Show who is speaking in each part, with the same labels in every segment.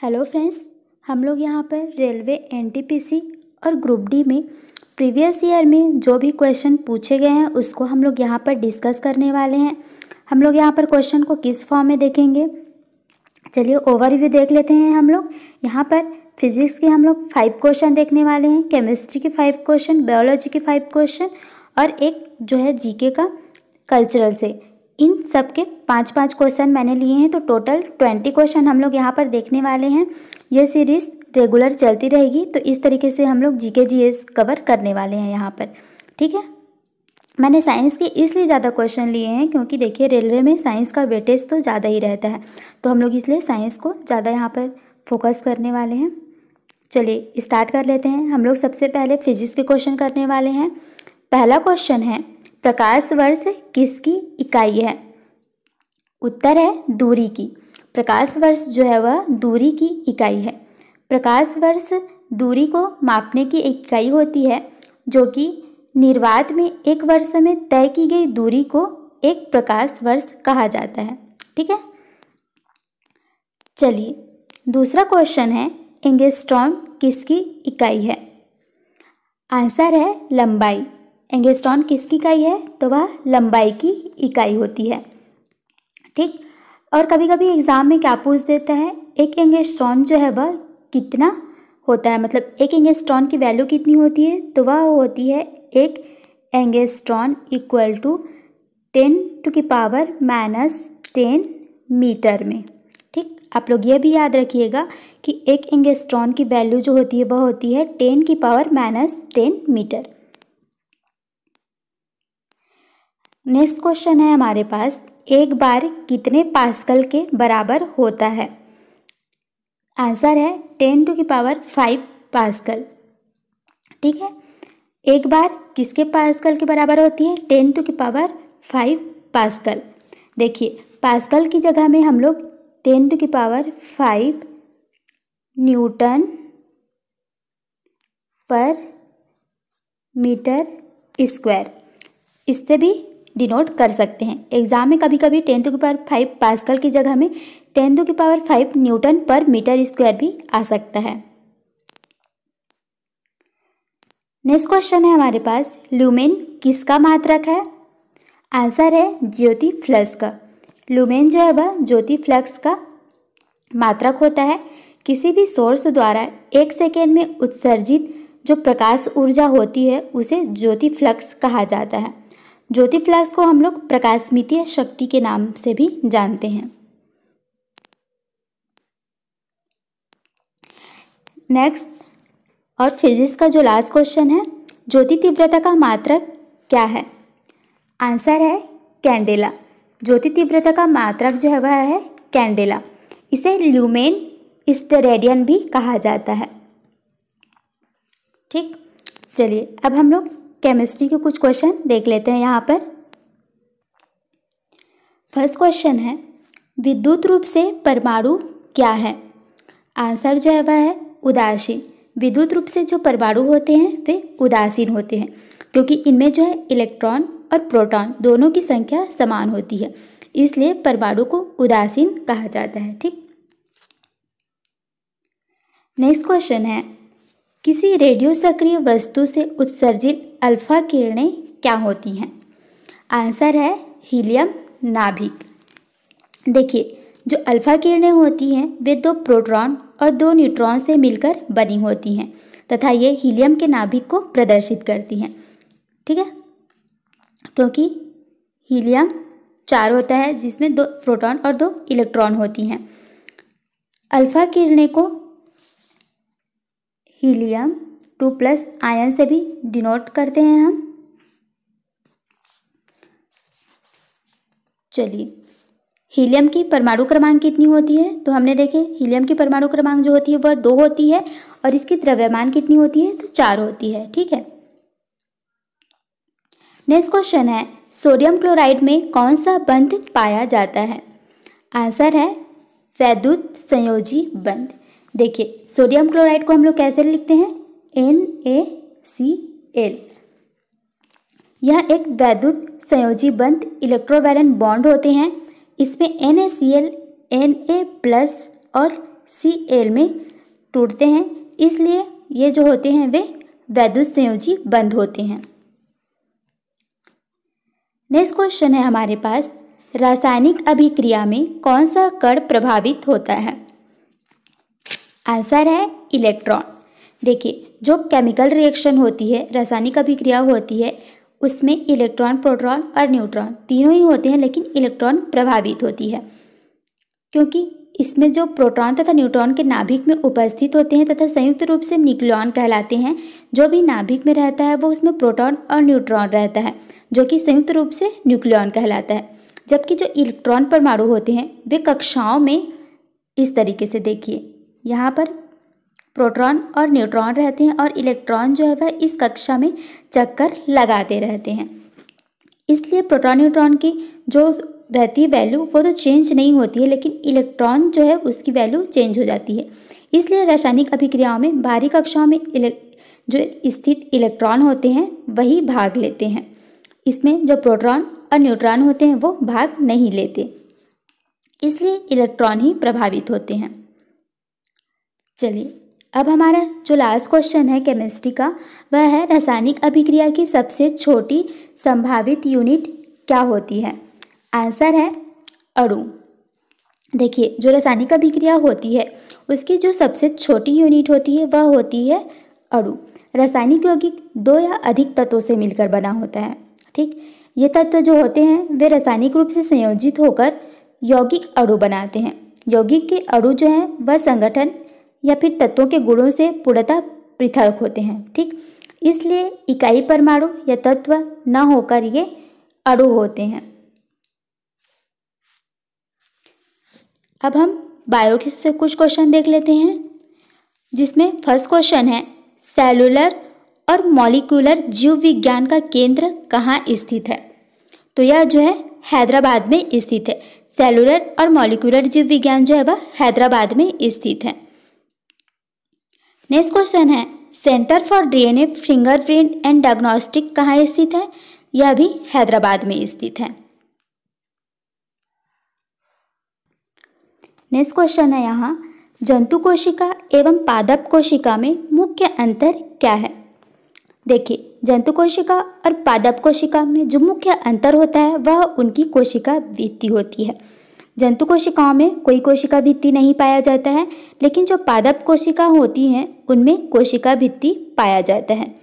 Speaker 1: Hello friends, हम लोग यहाँ पर रेलवे एनटीपीसी और ग्रुप डी में प्रीवियस ईयर में जो भी क्वेश्चन पूछे गए हैं उसको हम लोग यहाँ पर डिस्कस करने वाले हैं। हम लोग यहाँ पर क्वेश्चन को किस फॉर्म में देखेंगे, चलिए ओवरव्यू देख लेते हैं। हम लोग यहाँ पर फिजिक्स के हम लोग 5 क्वेश्चन देखने वाले हैं, केमिस्ट्री के 5 क्वेश्चन, बायोलॉजी के 5 क्वेश्चन और एक जो है जीके का कल्चरल से। इन सब के 5-5 क्वेश्चन मैंने लिए हैं, तो टोटल 20 क्वेश्चन हम लोग यहाँ पर देखने वाले हैं। ये सीरीज़ रेगुलर चलती रहेगी, तो इस तरीके से हम लोग जीके जीएस कवर करने वाले हैं यहाँ पर, ठीक है। मैंने साइंस के इसलिए ज़्यादा क्वेश्चन लिए हैं क्योंकि देखिए रेलवे में साइंस का वेटेज तो ज़्यादा ही रहता है, तो हम लोग इसलिए साइंस को ज़्यादा यहाँ पर फोकस करने वाले हैं। चलिए स्टार्ट कर लेते हैं। हम लोग सबसे पहले फिजिक्स के क्वेश्चन करने वाले हैं। पहला क्वेश्चन है, प्रकाश वर्ष किसकी इकाई है? उत्तर है दूरी की। प्रकाश वर्ष जो है वह दूरी की इकाई है। प्रकाश वर्ष दूरी को मापने की एक इकाई होती है, जो कि निर्वात में एक वर्ष में तय की गई दूरी को एक प्रकाश वर्ष कहा जाता है, ठीक है। चलिए दूसरा क्वेश्चन है, एंगस्ट्रॉम किसकी इकाई है? आंसर है लंबाई। एंगस्ट्रॉम किसकी इकाई है? तो वह लंबाई की इकाई होती है, ठीक। और कभी कभी एग्जाम में क्या पूछ देता है, एक एंगस्ट्रॉम जो है वह कितना होता है, मतलब एक एंगस्ट्रॉम की वैल्यू कितनी होती है? तो वह होती है एक एंगस्ट्रॉम इक्वल टू 10⁻⁻10 मीटर में, ठीक। आप लोग ये भी याद रखिएगा कि एक एंगस्ट्रॉम की वैल्यू जो होती है वह होती है 10⁻⁻10 मीटर। नेक्स्ट क्वेश्चन है हमारे पास, एक बार कितने पास्कल के बराबर होता है? आंसर है 10⁵ पास्कल, ठीक है। एक बार किसके पास्कल के बराबर होती है? 10⁵ पास्कल। देखिए पास्कल की जगह में हम लोग 10⁵ न्यूटन पर मीटर स्क्वायर, इससे भी डिनोट कर सकते हैं। एग्जाम में कभी कभी 10⁵ पास्कल की जगह में 10⁵ न्यूटन पर मीटर स्क्वायर भी आ सकता है। नेक्स्ट क्वेश्चन है हमारे पास, ल्यूमेन किसका मात्रक है? आंसर है ज्योति फ्लक्स का। ल्यूमेन जो है वह ज्योति फ्लक्स का मात्रक होता है। किसी भी सोर्स द्वारा 1 सेकेंड में उत्सर्जित जो प्रकाश ऊर्जा होती है उसे ज्योति फ्लक्स कहा जाता है। ज्योति फ्लक्स को हम लोग प्रकाशमितीय शक्ति के नाम से भी जानते हैं। नेक्स्ट और फिजिक्स का जो लास्ट क्वेश्चन है, ज्योति तीव्रता का मात्रक क्या है? आंसर है कैंडेला। ज्योति तीव्रता का मात्रक जो है वह है कैंडेला। इसे ल्यूमेन स्टेरेडियन भी कहा जाता है, ठीक। चलिए अब हम लोग केमिस्ट्री के कुछ क्वेश्चन देख लेते हैं। यहाँ पर फर्स्ट क्वेश्चन है, विद्युत रूप से परमाणु क्या है? आंसर जो है वह है उदासीन। विद्युत रूप से जो परमाणु होते हैं वे उदासीन होते हैं, क्योंकि इनमें जो है इलेक्ट्रॉन और प्रोटॉन दोनों की संख्या समान होती है, इसलिए परमाणु को उदासीन कहा जाता है, ठीक। नेक्स्ट क्वेश्चन है, किसी रेडियो सक्रिय वस्तु से उत्सर्जित अल्फा किरणें क्या होती हैं? आंसर है हीलियम नाभिक। देखिए जो अल्फा किरणें होती हैं वे 2 प्रोटॉन और 2 न्यूट्रॉन से मिलकर बनी होती हैं तथा ये हीलियम के नाभिक को प्रदर्शित करती हैं, ठीक है। क्योंकि हीलियम 4 होता है जिसमें 2 प्रोटॉन और 2 इलेक्ट्रॉन होती हैं। अल्फा किरणें को हीलियम 2+ आयन से भी डिनोट करते हैं हम। चलिए हीलियम की परमाणु क्रमांक कितनी होती है? तो हमने देखे हीलियम की परमाणु क्रमांक जो होती है वह 2 होती है और इसकी द्रव्यमान कितनी होती है? तो 4 होती है, ठीक है। नेक्स्ट क्वेश्चन है, सोडियम क्लोराइड में कौन सा बंध पाया जाता है? आंसर है वैद्युत संयोजी बंध। देखिए सोडियम क्लोराइड को हम लोग कैसे लिखते हैं? NaCl। यह एक वैद्युत संयोजी बंध इलेक्ट्रोवैलेंट बॉन्ड होते हैं। इसमें NaCl Na+ और Cl में टूटते हैं, इसलिए ये जो होते हैं वे वैद्युत संयोजी बंध होते हैं। नेक्स्ट क्वेश्चन है हमारे पास, रासायनिक अभिक्रिया में कौन सा कण प्रभावित होता है? आंसर है इलेक्ट्रॉन। देखिए, जो केमिकल रिएक्शन होती है, रासायनिक अभिक्रिया होती है, उसमें इलेक्ट्रॉन, प्रोटॉन और न्यूट्रॉन तीनों ही होते हैं, लेकिन इलेक्ट्रॉन प्रभावित होती है, क्योंकि इसमें जो प्रोटॉन तथा न्यूट्रॉन के नाभिक में उपस्थित होते हैं तथा संयुक्त रूप से न्यूक्लियॉन कहलाते हैं। जो भी नाभिक में रहता है वो उसमें प्रोटॉन और न्यूट्रॉन रहता है, जो कि संयुक्त रूप से न्यूक्लियॉन कहलाता है। जबकि जो इलेक्ट्रॉन परमाणु होते हैं वे कक्षाओं में इस तरीके से, देखिए यहाँ पर प्रोटॉन और न्यूट्रॉन रहते हैं और इलेक्ट्रॉन जो है वह इस कक्षा में चक्कर लगाते रहते हैं। इसलिए प्रोटॉन न्यूट्रॉन की जो रहती है वैल्यू वो तो चेंज नहीं होती है, लेकिन इलेक्ट्रॉन जो है उसकी वैल्यू चेंज हो जाती है। इसलिए रासायनिक अभिक्रियाओं में बाहरी कक्षाओं में जो स्थित इलेक्ट्रॉन होते हैं वही भाग लेते हैं। इसमें जो प्रोटॉन और न्यूट्रॉन होते हैं वो भाग नहीं लेते, इसलिए इलेक्ट्रॉन ही प्रभावित होते हैं। चलिए, अब हमारा जो लास्ट क्वेश्चन है केमिस्ट्री का, वह है रासायनिक अभिक्रिया की सबसे छोटी संभावित यूनिट क्या होती है? आंसर है अणु। देखिए, जो रासायनिक अभिक्रिया होती है उसकी जो सबसे छोटी यूनिट होती है वह होती है अणु। रासायनिक यौगिक दो या अधिक तत्वों से मिलकर बना होता है। ठीक, ये तत्व जो होते हैं वे रासायनिक रूप से संयोजित होकर यौगिक अणु बनाते हैं। यौगिक के अणु जो हैं वह संगठन या फिर तत्वों के गुणों से पूर्णतः पृथक होते हैं। ठीक, इसलिए इकाई परमाणु या तत्व न होकर ये अणु होते हैं। अब हम बायो से कुछ क्वेश्चन देख लेते हैं, जिसमें फर्स्ट क्वेश्चन है, सेलुलर और मॉलिक्यूलर जीव विज्ञान का केंद्र कहाँ स्थित है? तो यह जो है हैदराबाद में स्थित है। सेलुलर और मॉलिक्यूलर जीव विज्ञान जो है वह हैदराबाद में स्थित है। नेक्स्ट क्वेश्चन है, centre for DNA fingerprint and diagnostic कहाँ स्थित है? यह भी हैदराबाद में स्थित है। नेक्स्ट क्वेश्चन है यहाँ, जंतु कोशिका एवं पादप कोशिका में मुख्य अंतर क्या है? देखिए, जंतु कोशिका और पादप कोशिका में जो मुख्य अंतर होता है वह उनकी कोशिका भित्ति होती है। जंतु कोशिकाओं में कोई कोशिका भित्ति नहीं पाया जाता है, लेकिन जो पादप कोशिका होती हैं उनमें कोशिका भित्ति पाया जाता है।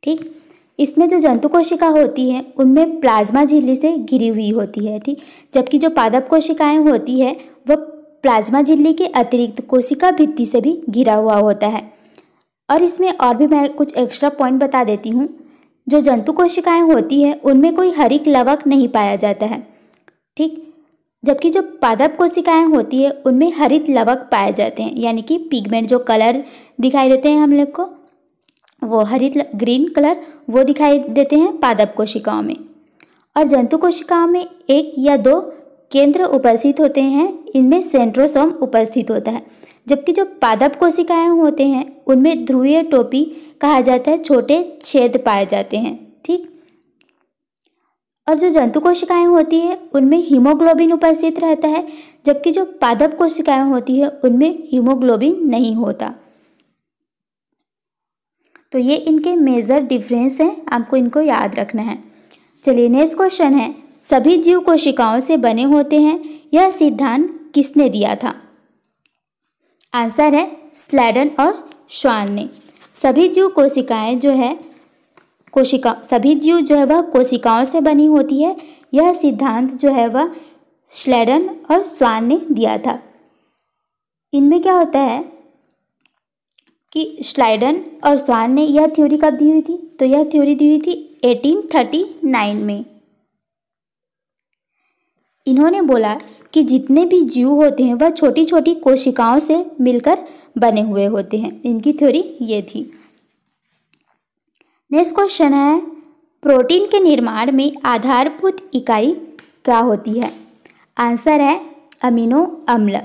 Speaker 1: ठीक, इसमें जो जंतु कोशिका होती है उनमें प्लाज्मा झिल्ली से घिरी हुई होती है। ठीक, जबकि जो पादप कोशिकाएं होती है वह प्लाज्मा झिल्ली के अतिरिक्त कोशिका भित्ति से भी घिरा हुआ होता है। और इसमें और भी मैं कुछ एक्स्ट्रा पॉइंट बता देती हूँ। जो जंतु कोशिकाएं होती है उनमें कोई हरित लवक नहीं पाया जाता है। ठीक, जबकि जो पादप कोशिकाएं होती है उनमें हरित लवक पाए जाते हैं, यानी कि पिगमेंट जो कलर दिखाई देते हैं हम लोग को, वो हरित ग्रीन कलर वो दिखाई देते हैं पादप कोशिकाओं में। और जंतु कोशिकाओं में एक या दो केंद्र उपस्थित होते हैं, इनमें सेंट्रोसोम उपस्थित होता है। जबकि जो पादप कोशिकाएं होते हैं उनमें ध्रुवीय टोपी कहा जाता है, छोटे छेद पाए जाते हैं। ठीक, और जो जंतु कोशिकाएं होती है उनमें हीमोग्लोबिन उपस्थित रहता है, जबकि जो पादप कोशिकाएं होती है उनमें हीमोग्लोबिन नहीं होता। तो ये इनके मेजर डिफरेंस हैं, आपको इनको याद रखना है। चलिए, नेक्स्ट क्वेश्चन है, सभी जीव कोशिकाओं से बने होते हैं, यह सिद्धांत किसने दिया था? आंसर है स्लेडन और श्वान ने। सभी जीव कोशिकाएं जो है सभी जीव जो है वह कोशिकाओं से बनी होती है, यह सिद्धांत जो है वह स्लेडन और श्वान ने दिया था। इनमें क्या होता है कि स्लेडन और श्वान ने यह थ्योरी कब दी हुई थी? तो यह थ्योरी दी हुई थी 1839 में। इन्होंने बोला कि जितने भी जीव होते हैं वह छोटी छोटी कोशिकाओं से मिलकर बने हुए होते हैं। इनकी थ्योरी ये थी। नेक्स्ट क्वेश्चन है, प्रोटीन के निर्माण में आधारभूत इकाई क्या होती है? आंसर है अमीनो अम्ल।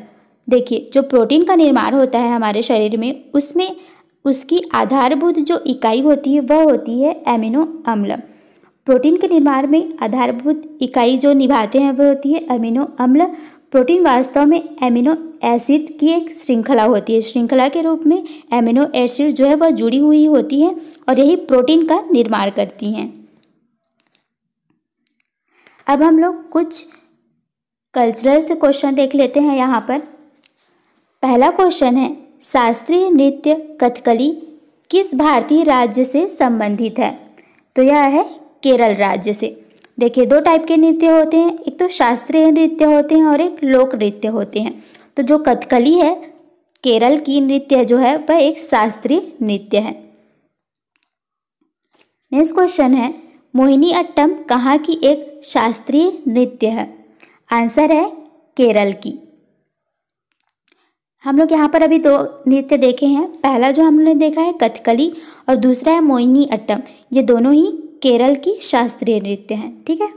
Speaker 1: देखिए, जो प्रोटीन का निर्माण होता है हमारे शरीर में, उसमें उसकी आधारभूत जो इकाई होती है वह होती है अमीनो अम्ल। प्रोटीन के निर्माण में आधारभूत इकाई जो निभाते हैं वह होती है अमीनो अम्ल। प्रोटीन वास्तव में एमिनो एसिड की एक श्रृंखला होती है। श्रृंखला के रूप में एमिनो एसिड जो है वह जुड़ी हुई होती है और यही प्रोटीन का निर्माण करती हैं। अब हम लोग कुछ कल्चरल से क्वेश्चन देख लेते हैं यहाँ पर। पहला क्वेश्चन है, शास्त्रीय नृत्य कथकली किस भारतीय राज्य से संबंधित है? तो यह है केरल राज्य से। देखिए, दो टाइप के नृत्य होते हैं, एक तो शास्त्रीय नृत्य होते हैं और एक लोक नृत्य होते हैं। तो जो कथकली है, केरल की नृत्य जो है वह एक शास्त्रीय नृत्य है। नेक्स्ट क्वेश्चन है, मोहिनी अट्टम कहाँ की एक शास्त्रीय नृत्य है? आंसर है केरल की। हम लोग यहाँ पर अभी दो नृत्य देखे हैं। पहला जो हमने देखा है कथकली और दूसरा है मोहिनी अट्टम। ये दोनों ही केरल की शास्त्रीय नृत्य हैं। ठीक है।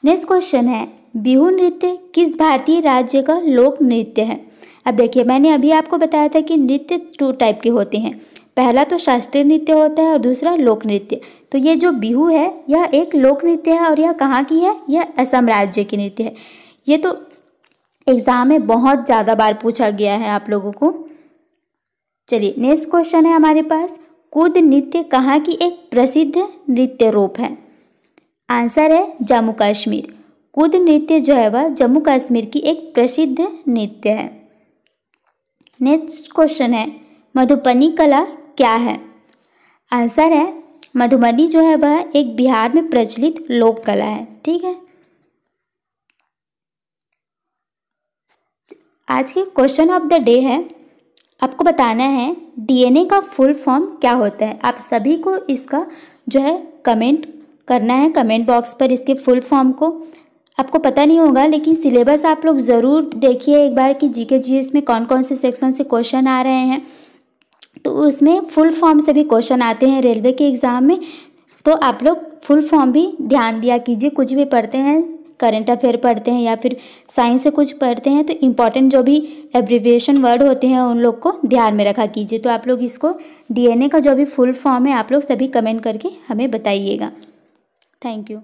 Speaker 1: नेक्स्ट क्वेश्चन है, बिहू नृत्य किस भारतीय राज्य का लोक नृत्य है? अब देखिए, मैंने अभी आपको बताया था कि नृत्य 2 टाइप के होते हैं। पहला तो शास्त्रीय नृत्य होता है और दूसरा लोक नृत्य। तो ये जो बिहू है यह एक लोक नृत्य है और यह कहाँ की है? यह असम राज्य की नृत्य है। ये तो एग्जाम में बहुत ज़्यादा बार पूछा गया है आप लोगों को। चलिए, नेक्स्ट क्वेश्चन है हमारे पास, कूद नृत्य कहाँ की एक प्रसिद्ध नृत्य रूप है? आंसर है जम्मू कश्मीर। कूद नृत्य जो है वह जम्मू कश्मीर की एक प्रसिद्ध नृत्य है। नेक्स्ट क्वेश्चन है, मधुबनी कला क्या है? आंसर है मधुबनी जो है वह एक बिहार में प्रचलित लोक कला है। ठीक है। आज के क्वेश्चन ऑफ द डे है, आपको बताना है डीएनए का फुल फॉर्म क्या होता है। आप सभी को इसका जो है कमेंट करना है, कमेंट बॉक्स पर इसके फुल फॉर्म को। आपको पता नहीं होगा लेकिन सिलेबस आप लोग ज़रूर देखिए एक बार कि जीके जीएस में कौन कौन से सेक्शन से क्वेश्चन आ रहे हैं। तो उसमें फुल फॉर्म से भी क्वेश्चन आते हैं रेलवे के एग्ज़ाम में। तो आप लोग फुल फॉर्म भी ध्यान दिया कीजिए। कुछ भी पढ़ते हैं, करंट अफेयर पढ़ते हैं या फिर साइंस से कुछ पढ़ते हैं, तो इम्पॉर्टेंट जो भी एब्रिविएशन वर्ड होते हैं उन लोग को ध्यान में रखा कीजिए। तो आप लोग इसको डीएनए का जो भी फुल फॉर्म है आप लोग सभी कमेंट करके हमें बताइएगा। Thank you.